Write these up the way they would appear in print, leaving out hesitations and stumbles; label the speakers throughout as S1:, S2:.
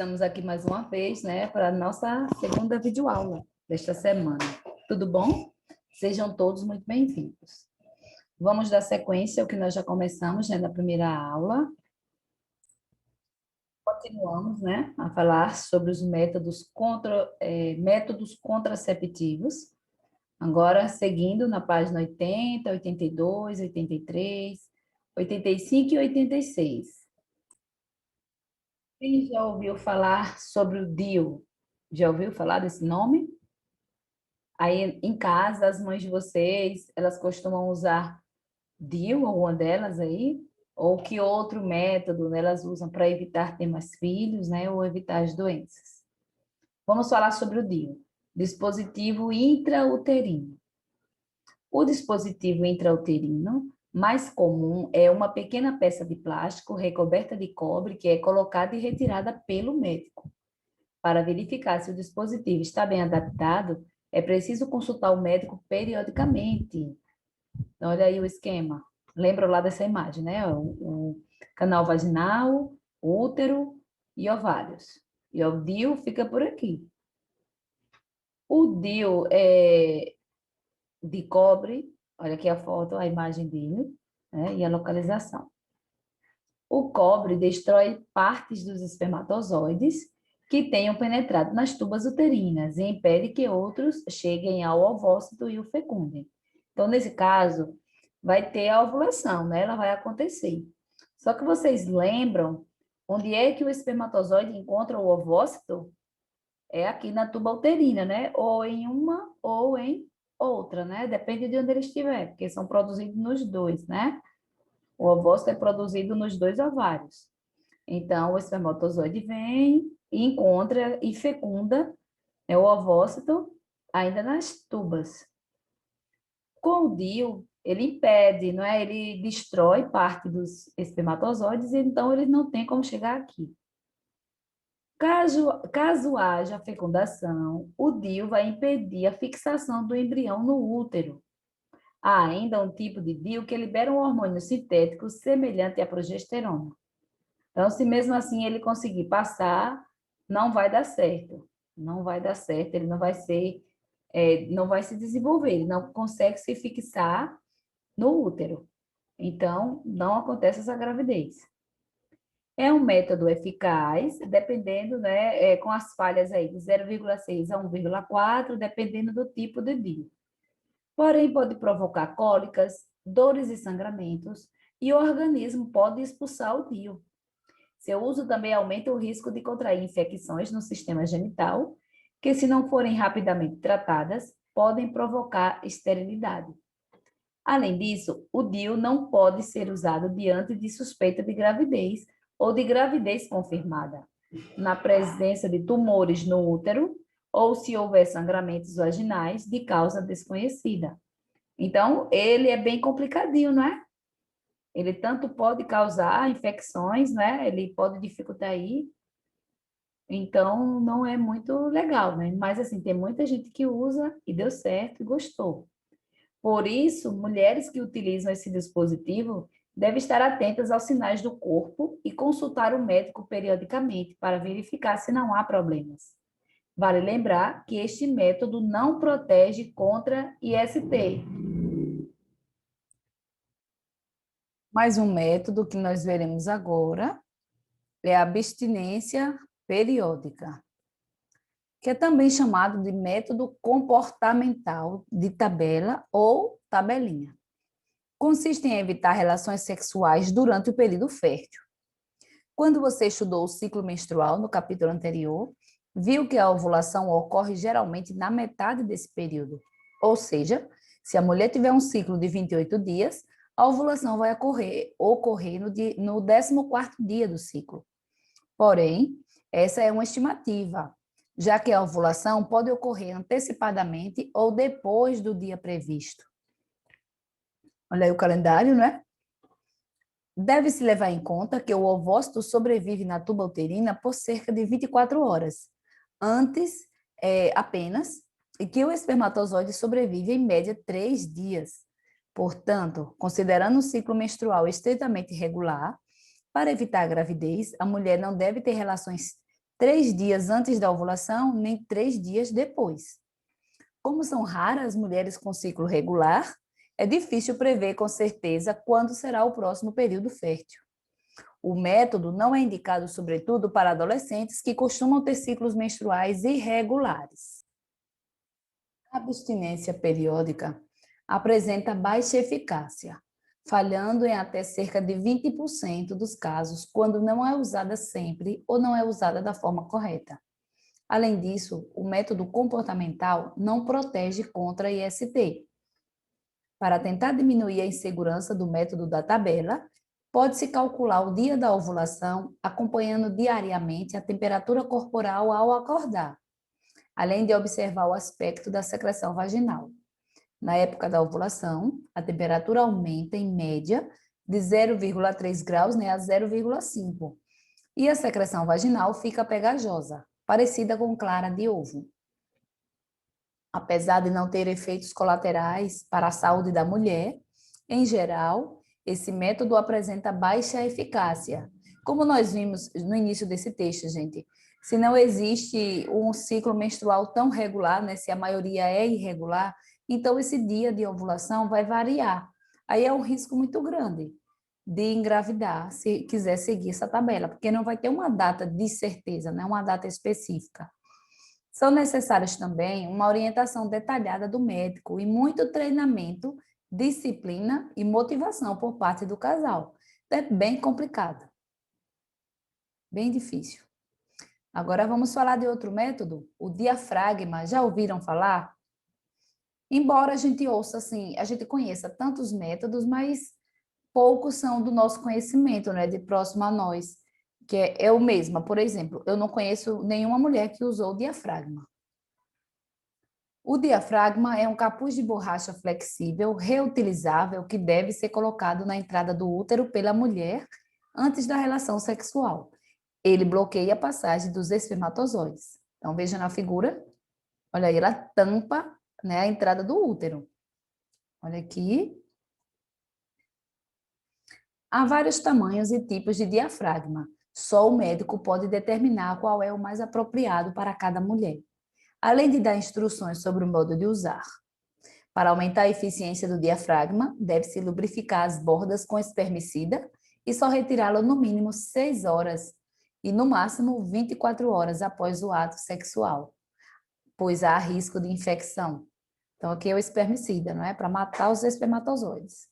S1: Estamos aqui mais uma vez, né, para a nossa segunda videoaula desta semana. Tudo bom? Sejam todos muito bem-vindos. Vamos dar sequência ao que nós já começamos, né, na primeira aula. Continuamos, né, a falar sobre os métodos contraceptivos. Agora, seguindo na página 80, 82, 83, 85 e 86. Quem já ouviu falar sobre o DIU? Já ouviu falar desse nome? Aí, em casa, as mães de vocês, elas costumam usar DIU, alguma delas aí? Ou que outro método, né, elas usam para evitar ter mais filhos, né, ou evitar as doenças? Vamos falar sobre o DIU, dispositivo intrauterino. O dispositivo intrauterino mais comum é uma pequena peça de plástico recoberta de cobre que é colocada e retirada pelo médico. Para verificar se o dispositivo está bem adaptado, é preciso consultar o médico periodicamente. Então, olha aí o esquema. Lembra lá dessa imagem, né? O canal vaginal, útero e ovários. E o DIU fica por aqui. O DIU é de cobre, olha aqui a foto, a imagem dele, né? E a localização. O cobre destrói partes dos espermatozoides que tenham penetrado nas tubas uterinas e impede que outros cheguem ao ovócito e o fecundem. Então, nesse caso, vai ter a ovulação, né? Ela vai acontecer. Só que vocês lembram onde é que o espermatozoide encontra o ovócito? É aqui na tuba uterina, né? Ou em uma ou em outra, né? Depende de onde ele estiver, porque são produzidos nos dois, né? O ovócito é produzido nos dois ovários. Então, o espermatozoide vem e encontra e fecunda, né, o ovócito ainda nas tubas. Com o DIU, ele impede, não é? Ele destrói parte dos espermatozoides, então ele não tem como chegar aqui. Caso haja fecundação, o DIU vai impedir a fixação do embrião no útero. Há ainda um tipo de DIU que libera um hormônio sintético semelhante à progesterona. Então, se mesmo assim ele conseguir passar, não vai dar certo. Não vai dar certo, ele não vai ser, não vai se desenvolver, ele não consegue se fixar no útero. Então, não acontece essa gravidez. É um método eficaz, dependendo, né, com as falhas aí de 0,6 a 1,4, dependendo do tipo de DIU. Porém, pode provocar cólicas, dores e sangramentos, e o organismo pode expulsar o DIU. Seu uso também aumenta o risco de contrair infecções no sistema genital, que, se não forem rapidamente tratadas, podem provocar esterilidade. Além disso, o DIU não pode ser usado diante de suspeita de gravidez ou de gravidez confirmada, na presença de tumores no útero ou se houver sangramentos vaginais de causa desconhecida. Então, ele é bem complicadinho, não é? Ele tanto pode causar infecções, né? Ele pode dificultar aí. Então, não é muito legal, né? Mas, assim, tem muita gente que usa e deu certo e gostou. Por isso, mulheres que utilizam esse dispositivo devem estar atentas aos sinais do corpo e consultar o médico periodicamente para verificar se não há problemas. Vale lembrar que este método não protege contra IST. Mais um método que nós veremos agora é a abstinência periódica, que é também chamado de método comportamental de tabela ou tabelinha. Consiste em evitar relações sexuais durante o período fértil. Quando você estudou o ciclo menstrual no capítulo anterior, viu que a ovulação ocorre geralmente na metade desse período. Ou seja, se a mulher tiver um ciclo de 28 dias, a ovulação vai ocorrer no 14º dia do ciclo. Porém, essa é uma estimativa, já que a ovulação pode ocorrer antecipadamente ou depois do dia previsto. Olha aí o calendário, né? Deve-se levar em conta que o ovócito sobrevive na tuba uterina por cerca de 24 horas, antes apenas, e que o espermatozoide sobrevive em média 3 dias. Portanto, considerando o ciclo menstrual estritamente regular, para evitar a gravidez, a mulher não deve ter relações 3 dias antes da ovulação, nem 3 dias depois. Como são raras mulheres com ciclo regular, é difícil prever com certeza quando será o próximo período fértil. O método não é indicado, sobretudo, para adolescentes que costumam ter ciclos menstruais irregulares. A abstinência periódica apresenta baixa eficácia, falhando em até cerca de 20% dos casos quando não é usada sempre ou não é usada da forma correta. Além disso, o método comportamental não protege contra IST. Para tentar diminuir a insegurança do método da tabela, pode-se calcular o dia da ovulação acompanhando diariamente a temperatura corporal ao acordar, além de observar o aspecto da secreção vaginal. Na época da ovulação, a temperatura aumenta, em média, de 0,3 graus, a 0,5, e a secreção vaginal fica pegajosa, parecida com clara de ovo. Apesar de não ter efeitos colaterais para a saúde da mulher, em geral, esse método apresenta baixa eficácia. Como nós vimos no início desse texto, gente, se não existe um ciclo menstrual tão regular, né, se a maioria é irregular, então esse dia de ovulação vai variar. Aí é um risco muito grande de engravidar, se quiser seguir essa tabela, porque não vai ter uma data de certeza, né, uma data específica. São necessários também uma orientação detalhada do médico e muito treinamento, disciplina e motivação por parte do casal. É bem complicado, bem difícil. Agora vamos falar de outro método, o diafragma. Já ouviram falar? Embora a gente ouça assim, a gente conheça tantos métodos, mas poucos são do nosso conhecimento, né, de próximo a nós, que é eu mesma, por exemplo, eu não conheço nenhuma mulher que usou o diafragma. O diafragma é um capuz de borracha flexível, reutilizável, que deve ser colocado na entrada do útero pela mulher antes da relação sexual. Ele bloqueia a passagem dos espermatozoides. Então, veja na figura, olha aí, ela tampa, né, a entrada do útero. Olha aqui. Há vários tamanhos e tipos de diafragma. Só o médico pode determinar qual é o mais apropriado para cada mulher, além de dar instruções sobre o modo de usar. Para aumentar a eficiência do diafragma, deve-se lubrificar as bordas com espermicida e só retirá-lo no mínimo 6 horas e no máximo 24 horas após o ato sexual, pois há risco de infecção. Então, aqui é o espermicida, não é? Para matar os espermatozoides.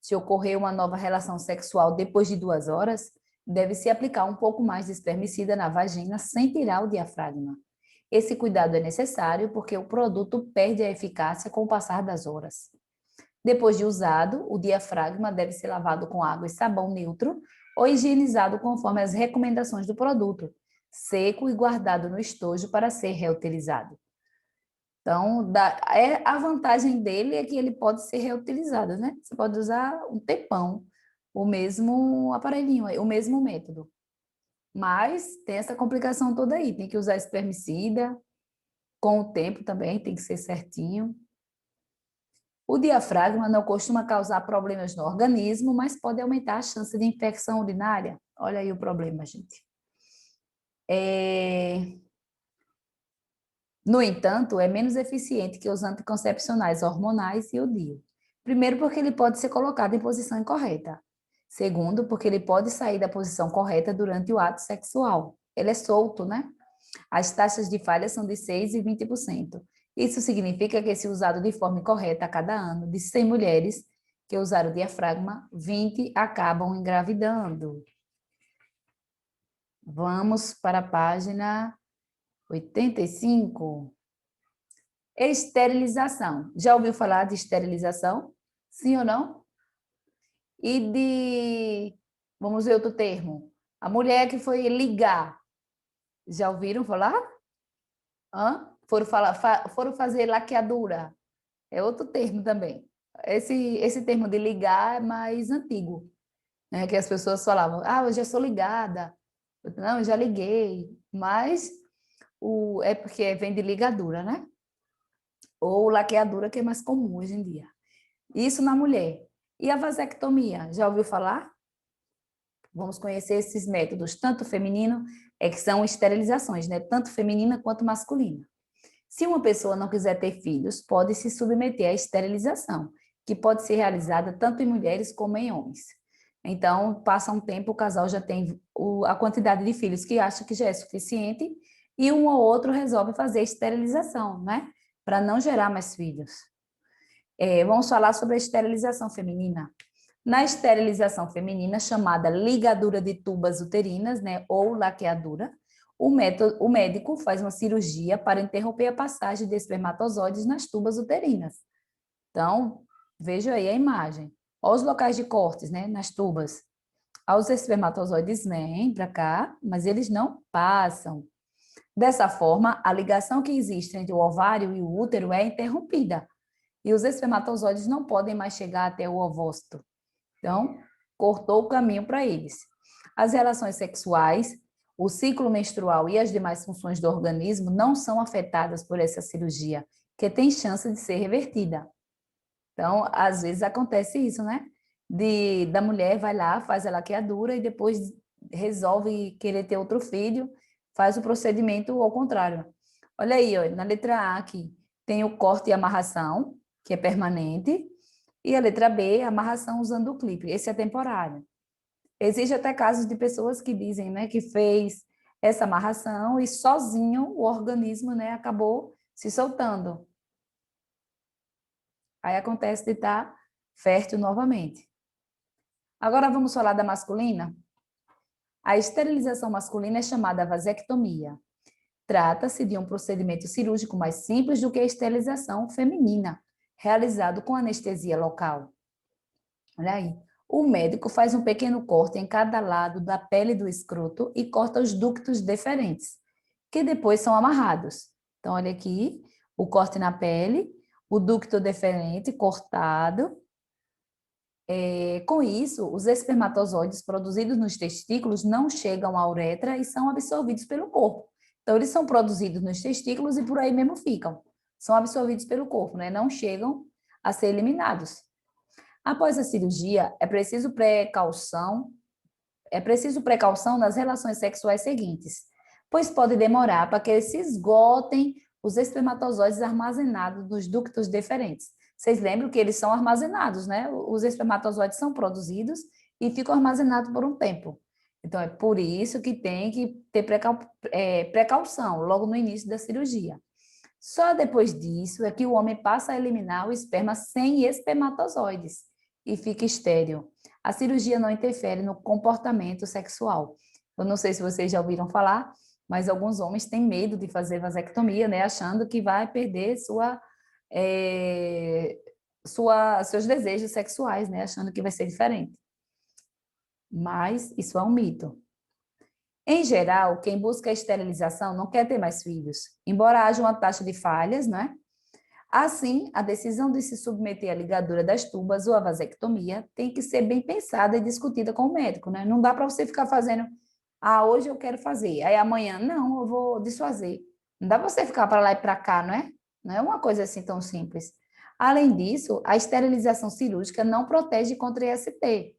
S1: Se ocorrer uma nova relação sexual depois de 2 horas, deve-se aplicar um pouco mais de espermicida na vagina sem tirar o diafragma. Esse cuidado é necessário porque o produto perde a eficácia com o passar das horas. Depois de usado, o diafragma deve ser lavado com água e sabão neutro ou higienizado conforme as recomendações do produto, seco e guardado no estojo para ser reutilizado. Então, a vantagem dele é que ele pode ser reutilizado, né? Você pode usar um tempão, o mesmo aparelhinho, o mesmo método. Mas tem essa complicação toda aí, tem que usar espermicida, com o tempo também, tem que ser certinho. O diafragma não costuma causar problemas no organismo, mas pode aumentar a chance de infecção urinária. Olha aí o problema, gente. No entanto, é menos eficiente que os anticoncepcionais hormonais e o DIU. Primeiro, porque ele pode ser colocado em posição incorreta. Segundo, porque ele pode sair da posição correta durante o ato sexual. Ele é solto, né? As taxas de falha são de 6% e 20%. Isso significa que, se usado de forma incorreta a cada ano, de 100 mulheres que usaram o diafragma, 20 acabam engravidando. Vamos para a página 85. Esterilização. Já ouviu falar de esterilização? Sim ou não? E vamos ver outro termo. A mulher que foi ligar. Já ouviram falar? Foram fazer laqueadura. É outro termo também. Esse termo de ligar é mais antigo, né? Que as pessoas falavam, eu já sou ligada. Não, eu já liguei. Mas é porque vem de ligadura, né? Ou laqueadura, que é mais comum hoje em dia. Isso na mulher. E a vasectomia, já ouviu falar? vamos conhecer esses métodos, tanto feminino, que são esterilizações, né? Tanto feminina quanto masculina. Se uma pessoa não quiser ter filhos, pode se submeter à esterilização, que pode ser realizada tanto em mulheres como em homens. Então, passa um tempo, o casal já tem a quantidade de filhos que acha que já é suficiente, e um ou outro resolve fazer a esterilização, né? Para não gerar mais filhos. Vamos falar sobre a esterilização feminina. Na esterilização feminina, chamada ligadura de tubas uterinas, né, ou laqueadura, o médico faz uma cirurgia para interromper a passagem de espermatozoides nas tubas uterinas. Então, veja aí a imagem. Olha os locais de cortes, né, nas tubas. Os espermatozoides vêm para cá, mas eles não passam. Dessa forma, a ligação que existe entre o ovário e o útero é interrompida, e os espermatozoides não podem mais chegar até o ovócito. Então, cortou o caminho para eles. As relações sexuais, o ciclo menstrual e as demais funções do organismo não são afetadas por essa cirurgia, que tem chance de ser revertida. Então, às vezes acontece isso, né? Da mulher vai lá, faz a laqueadura e depois resolve querer ter outro filho, faz o procedimento ao contrário. Olha aí, ó, na letra A aqui, tem o corte e amarração, que é permanente, e a letra B, amarração usando o clipe. Esse é temporário. Existe até casos de pessoas que dizem, né, que fez essa amarração e sozinho o organismo, né, acabou se soltando. Aí acontece de estar fértil novamente. Agora vamos falar da masculina. A esterilização masculina é chamada vasectomia. Trata-se de um procedimento cirúrgico mais simples do que a esterilização feminina, realizado com anestesia local. Olha aí. O médico faz um pequeno corte em cada lado da pele do escroto e corta os ductos deferentes, que depois são amarrados. Então, olha aqui, o corte na pele, o ducto deferente cortado. Com isso, os espermatozoides produzidos nos testículos não chegam à uretra e são absorvidos pelo corpo. Então, eles são produzidos nos testículos e por aí mesmo ficam. São absorvidos pelo corpo, né? Não chegam a ser eliminados. Após a cirurgia, é preciso precaução nas relações sexuais seguintes, pois pode demorar para que se esgotem os espermatozoides armazenados nos ductos deferentes. Vocês lembram que eles são armazenados, né? Os espermatozoides são produzidos e ficam armazenados por um tempo. Então, é por isso que tem que ter precaução logo no início da cirurgia. Só depois disso é que o homem passa a eliminar o esperma sem espermatozoides e fica estéril. A cirurgia não interfere no comportamento sexual. Eu não sei se vocês já ouviram falar, mas alguns homens têm medo de fazer vasectomia, né, achando que vai perder seus desejos sexuais, né, achando que vai ser diferente. Mas isso é um mito. Em geral, quem busca a esterilização não quer ter mais filhos, embora haja uma taxa de falhas, né? Assim, a decisão de se submeter à ligadura das tubas ou à vasectomia tem que ser bem pensada e discutida com o médico, né? Não dá para você ficar fazendo, hoje eu quero fazer, aí amanhã, não, eu vou desfazer. Não dá para você ficar para lá e para cá, não é? Não é uma coisa assim tão simples. Além disso, a esterilização cirúrgica não protege contra IST.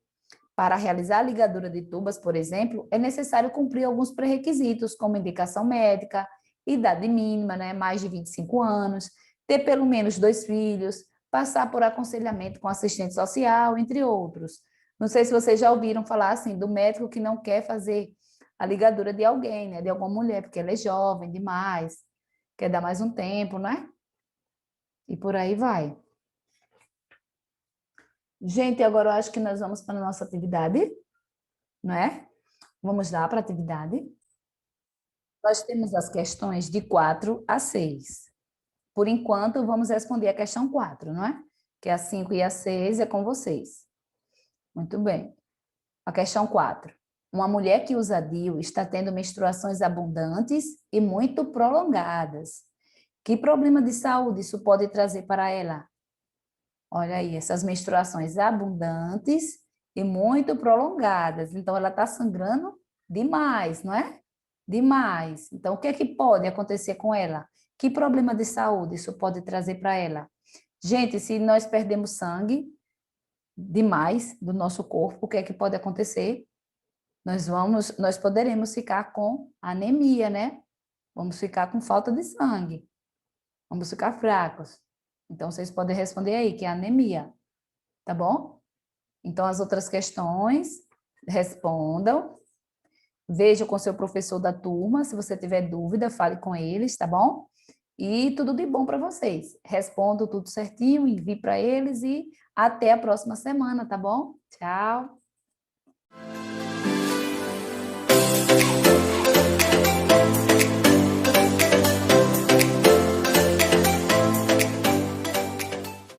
S1: Para realizar a ligadura de tubas, por exemplo, é necessário cumprir alguns pré-requisitos, como indicação médica, idade mínima, né, mais de 25 anos, ter pelo menos 2 filhos, passar por aconselhamento com assistente social, entre outros. Não sei se vocês já ouviram falar assim do médico que não quer fazer a ligadura de alguém, né, de alguma mulher, porque ela é jovem demais, quer dar mais um tempo, né? E por aí vai. Gente, agora eu acho que nós vamos para a nossa atividade, não é? Vamos lá para a atividade. Nós temos as questões de 4 a 6. Por enquanto, vamos responder a questão 4, não é? Que a 5 e a 6 é com vocês. Muito bem. A questão 4. Uma mulher que usa DIU está tendo menstruações abundantes e muito prolongadas. Que problema de saúde isso pode trazer para ela? Olha aí, essas menstruações abundantes e muito prolongadas. Então, ela está sangrando demais, não é? Demais. Então, o que é que pode acontecer com ela? Que problema de saúde isso pode trazer para ela? Gente, se nós perdemos sangue demais do nosso corpo, o que é que pode acontecer? nós poderemos ficar com anemia, né? Vamos ficar com falta de sangue. Vamos ficar fracos. Então, vocês podem responder aí, que é anemia, tá bom? Então, as outras questões, respondam. Veja com seu professor da turma, se você tiver dúvida, fale com eles, tá bom? E tudo de bom para vocês. Respondo tudo certinho, envie para eles e até a próxima semana, tá bom? Tchau!